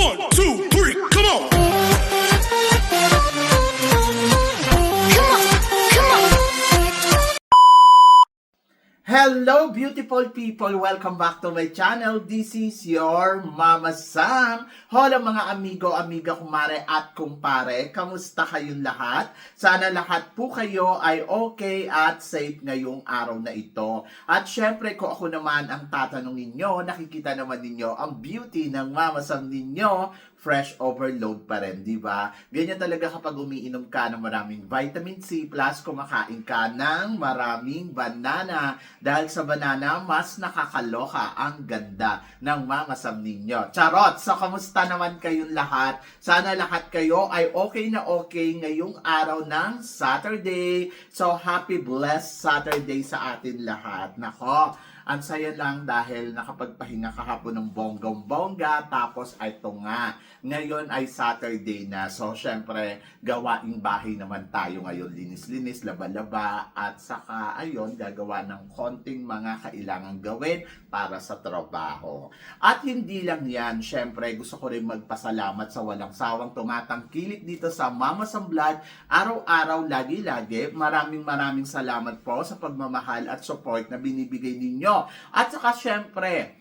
1, 2, 3, come on! Hello beautiful people! Welcome back to my channel. This is your Mama Sam. Hola mga amigo, amiga, kumare at kumpare. Kamusta kayong lahat? Sana lahat po kayo ay okay at safe ngayong araw na ito. At syempre kung ako naman ang tatanungin nyo, nakikita naman ninyo ang beauty ng Mama Sam ninyo. Fresh overload pa rin, di ba? Ganyan talaga kapag umiinom ka ng maraming vitamin C plus kumakain ka ng maraming banana. Dahil sa banana, mas nakakaloka ang ganda ng Mama Sam ninyo. Charot! So, kamusta naman kayong lahat? Sana lahat kayo ay okay na okay ngayong araw ng Saturday. So, happy blessed Saturday sa atin lahat. Nako, ang saya lang dahil nakapagpahinga kahapon ng bonggang-bongga. Tapos, ito nga, ngayon ay Saturday na. So, syempre, gawaing bahay naman tayo ngayon. Linis-linis, laba-laba. At saka, ayun, gagawa ng konting mga kailangan gawin para sa trabaho. At hindi lang yan, syempre, gusto ko rin magpasalamat sa walang sawang tumatangkilik dito sa Mama Sam Vlog. Araw-araw, lagi-lagi. Maraming salamat po sa pagmamahal at support na binibigay ninyo. At saka syempre,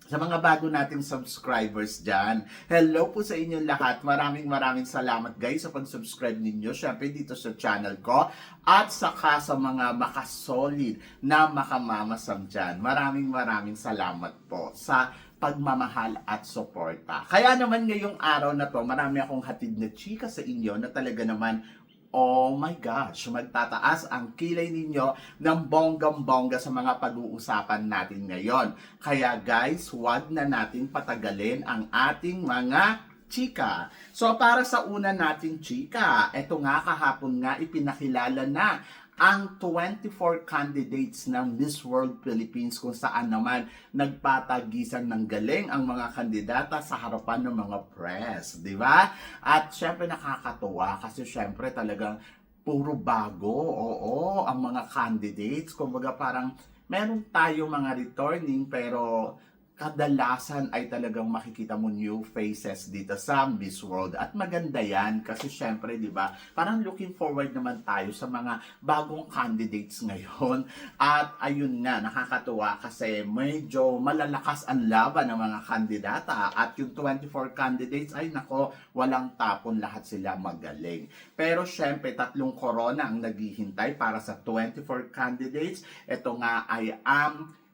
sa mga bago nating subscribers dyan, hello po sa inyong lahat. Maraming salamat guys sa pag-subscribe ninyo. Syempre dito sa channel ko. At saka sa mga makasolid na makamamasam dyan. Maraming salamat po sa pagmamahal at suporta. Kaya naman ngayong araw na to, marami akong hatid na chika sa inyo na talaga naman, oh my gosh, magtataas ang kilay ninyo ng bonggang-bongga sa mga pag-uusapan natin ngayon. Kaya guys, huwag na natin patagalin ang ating mga chika. So para sa una nating chika, eto nga kahapon nga ipinakilala na ang 24 candidates ng Miss World Philippines kung saan naman nagpatagisan ng galing ang mga kandidata sa harapan ng mga press, di ba? At syempre nakakatuwa kasi syempre talagang puro bago, oo, ang mga candidates. Kumbaga parang meron tayo mga returning pero kadalasan ay talagang makikita mo new faces dito sa Miss World. At maganda yan kasi syempre, di ba, parang looking forward naman tayo sa mga bagong candidates ngayon. At ayun nga, nakakatuwa kasi medyo malalakas ang laban ng mga kandidata. At yung 24 candidates, ay nako, walang tapon, lahat sila magaling. Pero syempre, 3 corona ang naghihintay para sa 24 candidates. Ito nga ay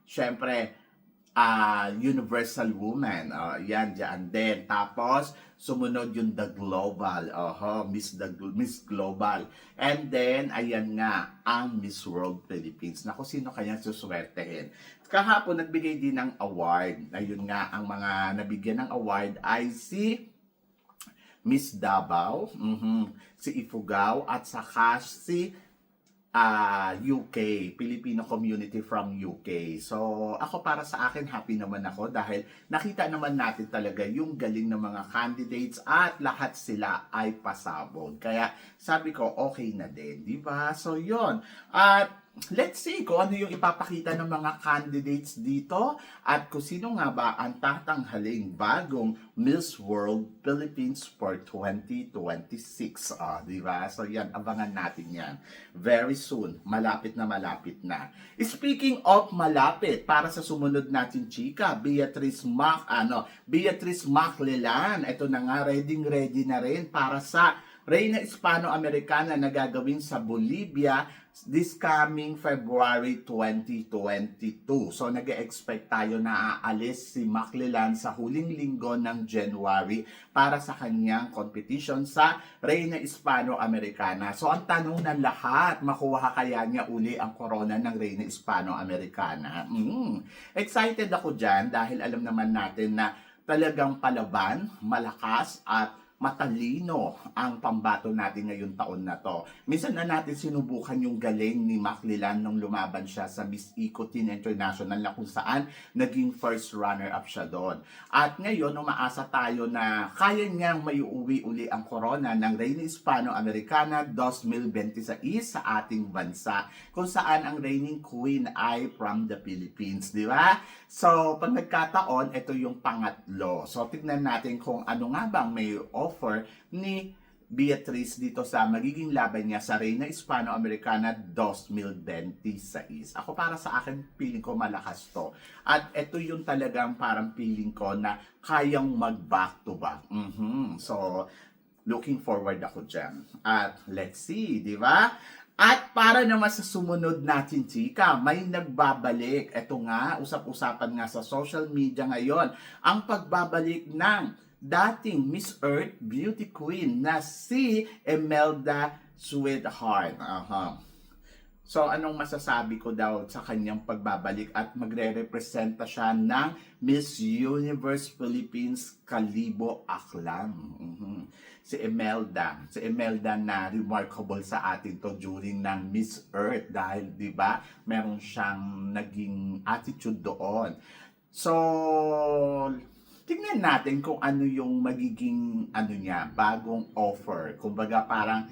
syempre, Universal Woman, yan dyan din. Tapos, sumunod yung The Global, Miss Global. And then, ayan nga, ang Miss World Philippines. Naku, sino kaya suswertehin? Kahapon, nagbigay din ng award. Ayun nga, ang mga nabigyan ng award ay si Miss Davao, si Ifugao, at saka si UK, Filipino community from UK. So, ako para sa akin, happy naman ako dahil nakita naman natin talaga yung galing ng mga candidates at lahat sila ay pasabog. Kaya sabi ko, okay na din, di ba? So, yun. At let's see kung ano yung ipapakita ng mga candidates dito at kung sino nga ba ang tatanghaling bagong Miss World Philippines for 2026. Di ba? So yan, abangan natin yan. Very soon, malapit na. Speaking of malapit, para sa sumunod natin chika, Beatrice Maclelan. Ito na nga, ready na rin para sa Reina Hispano-Americana na gagawin sa Bolivia this coming February 2022. So nag-expect tayo na aalis si Maclelan sa huling linggo ng January para sa kanyang competition sa Reina Hispano-Americana. So ang tanong ng lahat, makuha kaya niya uli ang corona ng Reina Hispano-Americana? Excited ako dyan dahil alam naman natin na talagang palaban, malakas at matalino ang pambato natin ngayong taon na to. Minsan na natin sinubukan yung galing ni Maclilan nung lumaban siya sa Miss Eco Teen International na kung saan naging first runner-up siya doon. At ngayon, umaasa tayo na kaya niyang maiuwi uli ang corona ng Reina Hispano-Americana 2026 sa ating bansa, kung saan ang reigning queen ay from the Philippines, di ba? So, pag nagkataon, ito yung pangatlo. So, tignan natin kung ano nga bang may offer ni Beatrice dito sa magiging laban niya sa Reina Hispano-Americana 2026. Ako para sa akin, feeling ko malakas to. At ito yung talagang parang feeling ko na kayang mag-back to back. So, looking forward ako dyan. At let's see, di ba? At para naman sa sumunod natin, chika, may nagbabalik. Ito nga, usap-usapan nga sa social media ngayon, ang pagbabalik ng dating Miss Earth Beauty Queen na si Imelda Sweetheart. So, anong masasabi ko daw sa kanyang pagbabalik at magre-representa siya ng Miss Universe Philippines Kalibo Aklan. Si Imelda na remarkable sa atin to during ng Miss Earth dahil 'di ba meron siyang naging attitude doon. So, tingnan natin kung ano yung magiging niya, bagong offer. Kumbaga parang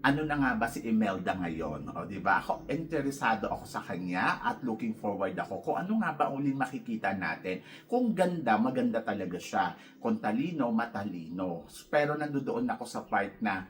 ano na nga ba si Imelda ngayon? O, di ba? Ako, interesado ako sa kanya at looking forward ako kung ano nga ba uling makikita natin. Kung ganda, maganda talaga siya. Kung talino, matalino. Pero nandoon ako sa part na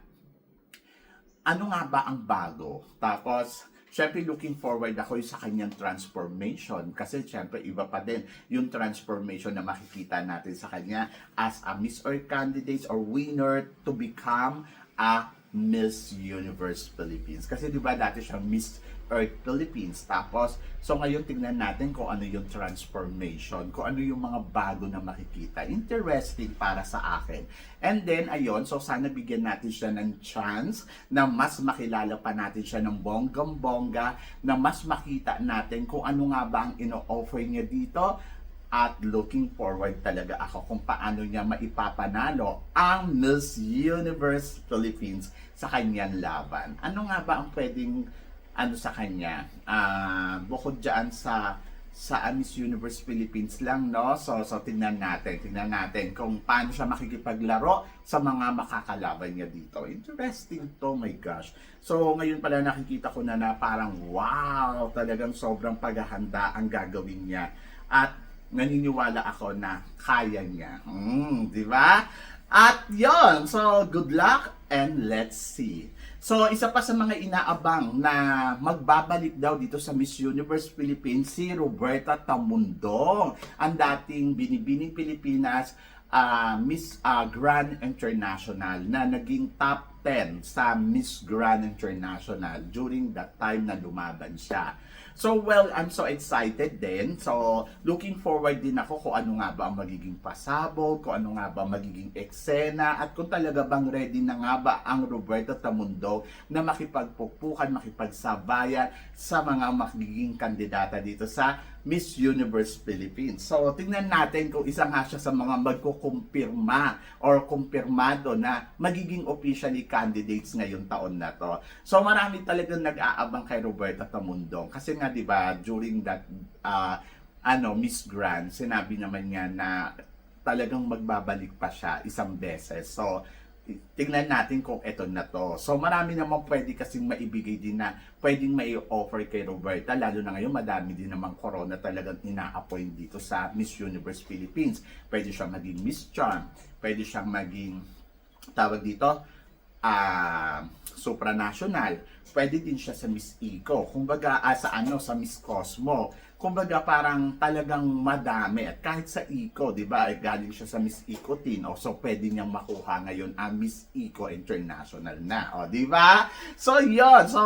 ano nga ba ang bago? Tapos, syempre looking forward ako sa kanyang transformation kasi syempre iba pa din yung transformation na makikita natin sa kanya as a Miss Earth candidate or winner to become a Miss Universe Philippines. Kasi di ba dati siya Miss Earth Philippines. Tapos, so ngayon tingnan natin kung ano yung transformation, kung ano yung mga bago na makikita. Interesting para sa akin. And then, ayun, so sana bigyan natin siya ng chance na mas makilala pa natin siya ng bonggang-bongga, na mas makita natin kung ano nga ba ang ino-offer niya dito. At looking forward talaga ako kung paano niya maipapanalo ang Miss Universe Philippines sa kanyang laban. Ano nga ba ang pwedeng sa kanya? Bukod dyan sa Miss Universe Philippines lang, no? So tingnan natin kung paano siya makikipaglaro sa mga makakalaban niya dito. Interesting to, my gosh. So ngayon pala nakikita ko na parang wow, talagang sobrang paghahanda ang gagawin niya. At naniniwala ako na kaya niya. Di ba? At yon, so good luck and let's see. So isa pa sa mga inaabang na magbabalik daw dito sa Miss Universe Philippines si Roberta Tamundong, ang dating Binibining Pilipinas Miss Grand International na naging top 10 sa Miss Grand International during that time na lumaban siya. So well, I'm so excited din. So looking forward din ako kung ano nga ba ang magiging pasabog, kung ano nga ba magiging eksena, at kung talaga bang ready na nga ba ang Roberta Tamundong na makipagpukpukan, makipagsabayan sa mga magiging kandidata dito sa Miss Universe Philippines. So, tingnan natin kung isa nga siya sa mga magkukumpirma or kumpirmado na magiging officially candidates ngayong taon na to. So, marami talagang nag-aabang kay Roberta Tamundong. Kasi nga, di ba, during that Miss Grand, sinabi naman niya na talagang magbabalik pa siya isang beses. So, tingnan natin kung eto na to. So marami naman pwede kasing maibigay din na pwedeng mai-offer kay Roberta, lalo na ngayon madami din naman corona talagang ina-appoint dito sa Miss Universe Philippines. Pwede siyang maging Miss Charm, pwede siyang maging tawag dito supranational, pwede din siya sa Miss Eco, kumbaga sa Miss Cosmo. Kumbaga parang talagang madami, at kahit sa Eco, 'di ba? Galing siya sa Miss Eco Teen, so pwede niyang makuha ngayon ang Miss Eco International na, 'di ba? So 'yon. So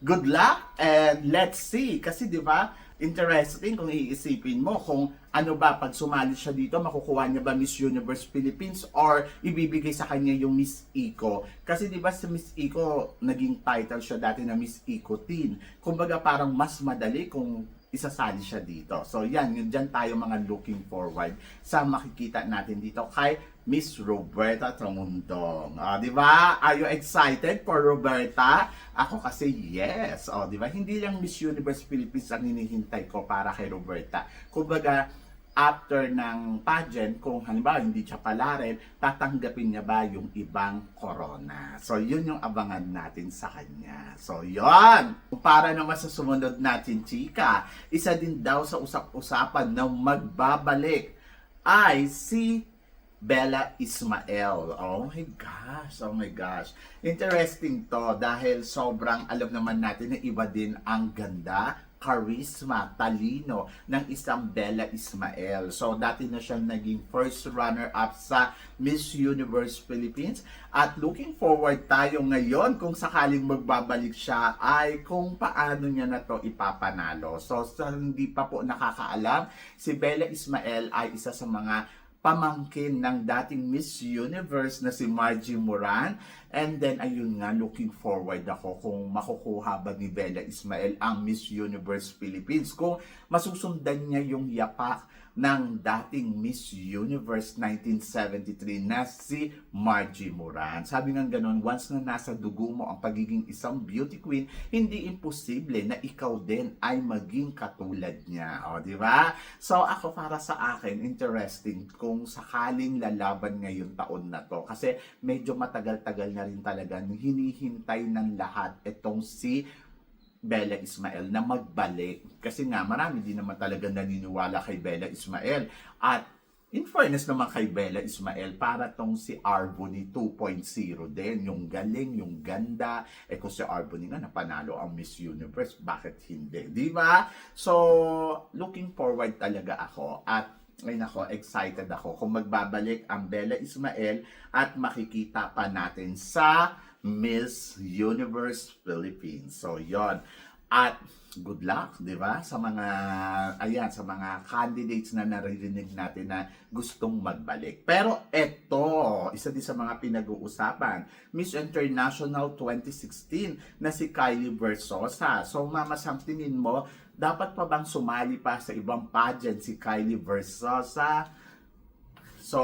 good luck and let's see kasi 'di ba? Interesting kung iisipin mo kung ano ba pag sumali siya dito, makukuha niya ba Miss Universe Philippines or ibibigay sa kanya yung Miss Eco. Kasi 'di ba sa Miss Eco naging title siya dati na Miss Eco Teen. Kumbaga parang mas madali kung isasali siya dito. So yan, yun dyan tayo mga looking forward sa makikita natin dito kay Miss Roberta Tramundong. Di ba? Are you excited for Roberta? Ako kasi yes. Di ba? Hindi lang Miss Universe Philippines ang hinihintay ko para kay Roberta. Kumbaga, after ng pageant, kung halimbawa hindi siya pala rin, tatanggapin niya ba yung ibang corona? So, yun yung abangan natin sa kanya. So, yun! Para naman sa sumunod natin, chika, isa din daw sa usap-usapan na magbabalik ay si Bella Ismael. Oh my gosh, oh my gosh. Interesting to dahil sobrang alam naman natin na iba din ang ganda, charisma, talino ng isang Bella Ismael. So, dati na siya naging first runner-up sa Miss Universe Philippines. At looking forward tayo ngayon kung sakaling magbabalik siya ay kung paano niya na to ipapanalo. So, sa hindi pa po nakakaalam, si Bella Ismael ay isa sa mga pamangkin ng dating Miss Universe na si Margie Moran. And then, ayun nga, looking forward ako kung makukuha ba ni Bella Ismael ang Miss Universe Philippines. Kung masusundan niya yung yapak ng dating Miss Universe 1973 na si Margie Moran. Sabi nga ganun, once na nasa dugo mo ang pagiging isang beauty queen, hindi imposible na ikaw din ay maging katulad niya. Di ba? So, ako para sa akin, interesting kung sakaling lalaban ngayon taon na to. Kasi medyo matagal-tagal na rin talaga hinihintay ng lahat itong si Bella Ismael na magbalik. Kasi nga, marami din naman talaga naniniwala kay Bella Ismael. At in fairness naman kay Bella Ismael, para tong si Arbony 2.0 din. Yung galing, yung ganda. Kung si Arbony nga napanalo ang Miss Universe, bakit hindi? Di ba? So, looking forward talaga ako. At ay nako, excited ako kung magbabalik ang Bella Ismael at makikita pa natin sa Miss Universe Philippines. So, yon. At good luck, di ba? Sa mga, sa mga candidates na naririnig natin na gustong magbalik. Pero eto, isa din sa mga pinag-uusapan, Miss International 2016 na si Kylie Versosa. So, Mama Sam, tingin mo, dapat pa bang sumali pa sa ibang pageant si Kylie Versosa? So,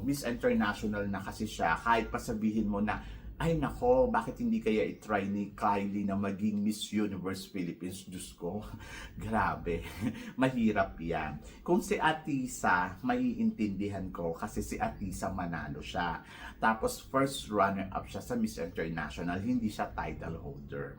Miss International na kasi siya, kahit pa sabihin mo na, ay nako, bakit hindi kaya i-try ni Kylie na maging Miss Universe Philippines? Diyos ko, grabe, mahirap yan. Kung si Atisa, maiintindihan ko kasi si Atisa manalo siya. Tapos first runner-up siya sa Miss International, hindi siya title holder.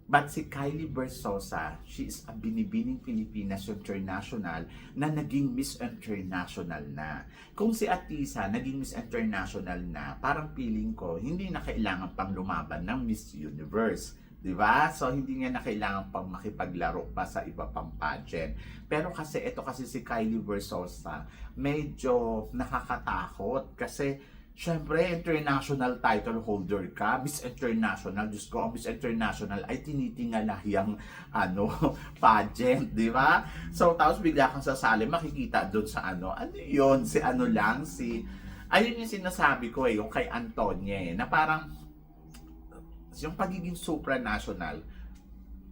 But si Kylie Versosa, she is a binibining Pilipinas International na naging Miss International na. Kung si Atisa naging Miss International na, parang feeling ko, hindi na kailangan pang lumaban ng Miss Universe. Diba? So, hindi nga na kailangan pang makipaglaro pa sa iba pang pageant. Pero kasi, ito kasi si Kylie Versosa, medyo nakakatakot kasi syempre, international title holder ka, Miss International, Diyos ko, ang Miss International ay tinitingala yung pageant, di ba? So, tapos bigla kang sasali, makikita doon sa ano yun, ayun yung sinasabi ko yung kay Antonia na parang, yung pagiging supranational,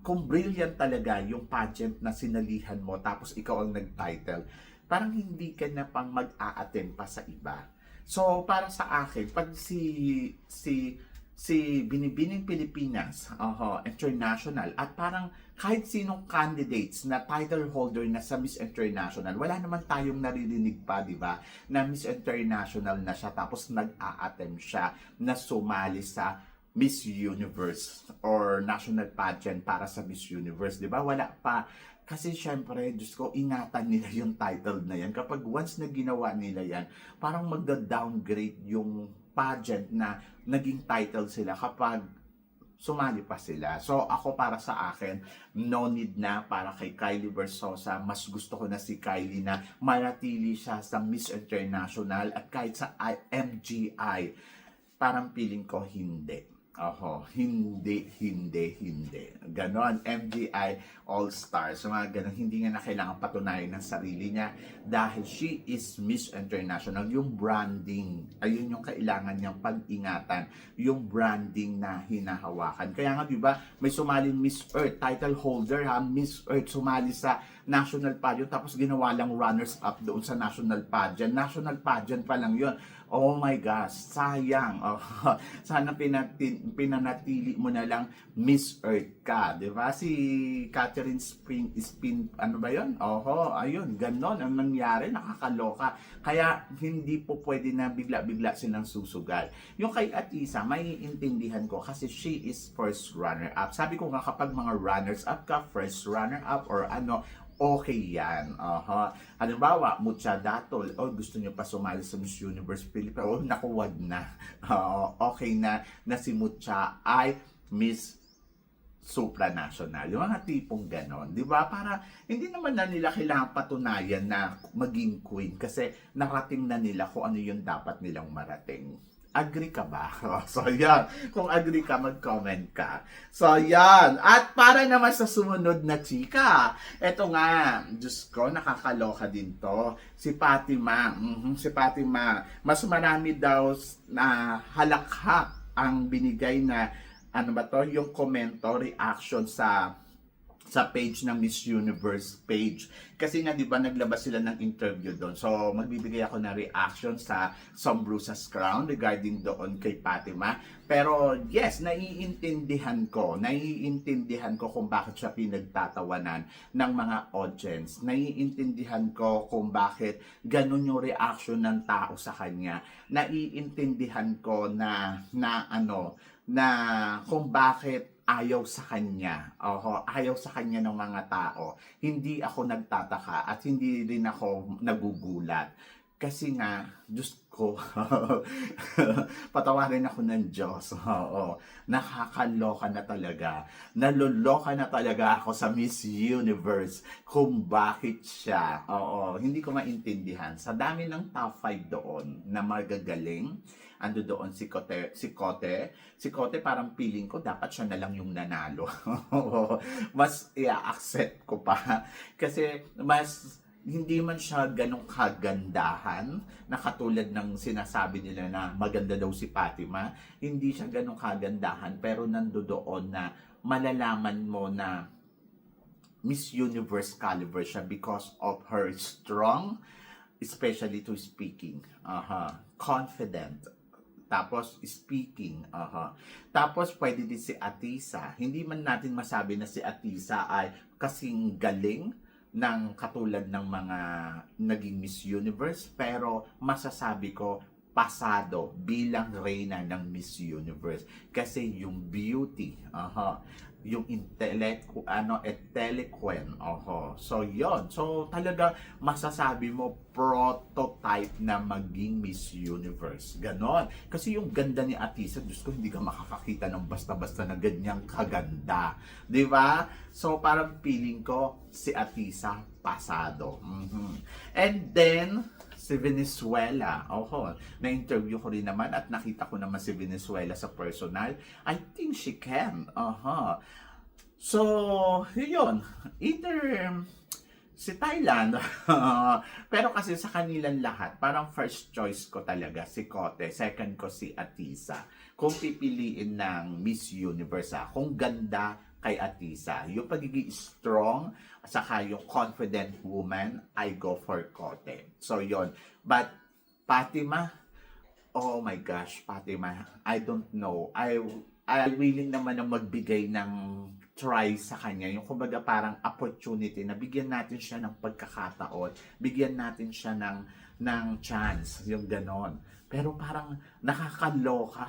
kung brilliant talaga yung pageant na sinalihan mo, tapos ikaw ang nag-title, parang hindi ka na pang mag-a-attend pa sa iba. So, para sa akin, pag si Binibining Pilipinas, international, at parang kahit sinong candidates na title holder na sa Miss International, wala naman tayong naririnig pa, di ba, na Miss International na siya, tapos nag-a-attempt siya na sumali sa Miss Universe or national pageant para sa Miss Universe, di ba? Wala pa. Kasi syempre, Diyos ko, ingatan nila yung title na yan. Kapag once na ginawa nila yan, parang magda-downgrade yung pageant na naging title sila kapag sumali pa sila. So, ako para sa akin, no need na para kay Kylie Versosa. Mas gusto ko na si Kylie na manatili siya sa Miss International at kahit sa MGI, parang feeling ko hindi. Hindi. Ganon, MGI All-Stars. So, mga ganon, hindi nga na kailangan patunayan ng sarili niya dahil she is Miss International. Yung branding, ayun yung kailangan niyang pag-ingatan. Yung branding na hinahawakan. Kaya nga, di ba, may sumaling Miss Earth, title holder ha, Miss Earth, sumali sa national pageant, tapos ginawa lang runners-up doon sa national pageant. National pageant pa lang yun. Oh my gosh, sayang. Oh, sana pinanatili mo na lang Miss Earth ka, 'di ba? Si Catherine Spin, ano ba 'yon? Oho, ayun, ganon ang nangyari, nakakaloka. Kaya hindi po pwede na bigla-bigla silang susugal. Yung kay Atisa, maiintindihan ko kasi she is first runner-up. Sabi ko nga kapag mga runners-up ka, first runner-up or ano, okay yan. Halimbawa, Mucha Datol, gusto nyo pa sumali sa Miss Universe Philippines, naku, wag na. Okay na si Mucha ay Miss supranational. Yung mga tipong ganon, di ba? Para hindi naman na nila kailangan patunayan na maging queen kasi narating na nila kung ano yung dapat nilang marating. Agree ka ba? So, yan. Kung agree ka, mag-comment ka. So, yan. At para naman sa sumunod na chika, eto nga, Diyos ko, nakakaloka din to. Si Fatima. Si Fatima. Mas marami daw na halakhak ang binigay na, ano ba to, yung komento, reaction sa page ng Miss Universe page. Kasi nga, di ba, naglabas sila ng interview doon. So, magbibigay ako ng reaction sa Some Bruises Crown regarding doon kay Fatima. Pero, yes, naiintindihan ko kung bakit siya pinagtatawanan ng mga audience. Naiintindihan ko kung bakit ganun yung reaction ng tao sa kanya. Naiintindihan ko na kung bakit ayaw sa kanya. Ayaw sa kanya ng mga tao. Hindi ako nagtataka at hindi rin ako nagugulat. Kasi nga, Diyos ko, patawarin ako ng Diyos. Nakakaloka na talaga. Naluloka na talaga ako sa Miss Universe kung bakit siya. Hindi ko maintindihan. Sa dami ng top 5 doon na magagaling, ando doon si Cote, parang feeling ko dapat siya na lang yung nanalo. Mas i-accept ko pa. Kasi mas hindi man siya ganong kagandahan na katulad ng sinasabi nila na maganda daw si Fatima. Hindi siya ganong kagandahan pero nandoon na malalaman mo na Miss Universe caliber siya because of her strong, especially to speaking. Confident. Tapos, speaking. Tapos, pwede din si Atisa. Hindi man natin masabi na si Atisa ay kasing galing ng katulad ng mga naging Miss Universe. Pero, masasabi ko, pasado bilang reyna ng Miss Universe. Kasi yung beauty, yung eloquent, so yon. So talaga masasabi mo prototype na maging Miss Universe. Ganon. Kasi yung ganda ni Atisa, Diyos ko, hindi ka makakakita ng basta-basta na ganyang kaganda. Di ba? So parang feeling ko si Atisa pasado. And then si Venezuela. Na-interview ko rin naman at nakita ko naman si Venezuela sa personal. I think she can. So, yun. Either si Thailand. Pero kasi sa kanilang lahat, parang first choice ko talaga si Cote. Second ko si Atisa. Kung pipiliin ng Miss Universe, kung ganda kay Atisa, yung pagiging strong, saka yung confident woman, I go for Cote. So, yon. But, Fatima, oh my gosh, Fatima, I don't know. I willing naman na magbigay ng try sa kanya. Yung kumbaga parang opportunity na bigyan natin siya ng pagkakataon. Bigyan natin siya ng chance. Yung ganon. Pero parang nakakaloka.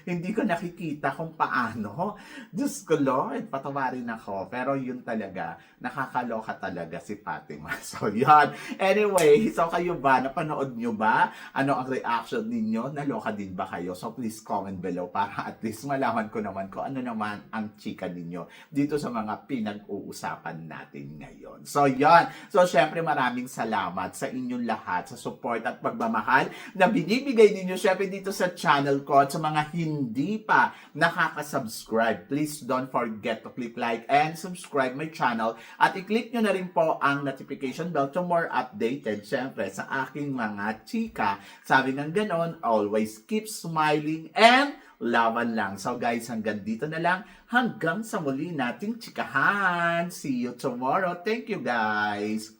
Hindi ko nakikita kung paano. Diyos ko Lord, patawarin ako. Pero yun talaga, nakakaloka talaga si Fatima. So yun. Anyway, so kayo ba? Napanood nyo ba? Ano ang reaction ninyo? Naloka din ba kayo? So please comment below para at least malaman ko naman kung ano naman ang chika ninyo dito sa mga pinag-uusapan natin ngayon. So yun. So syempre maraming salamat sa inyong lahat sa support at pagmamahal. na binibigay ninyo syempre dito sa channel ko. At sa mga hindi pa nakaka-subscribe, please don't forget to click like and subscribe my channel. At i-click nyo na rin po ang notification bell to more updated syempre sa aking mga chika. Sabi ng ganon, always keep smiling and laban lang. So guys, hanggang dito na lang. Hanggang sa muli nating chikahan. See you tomorrow. Thank you guys.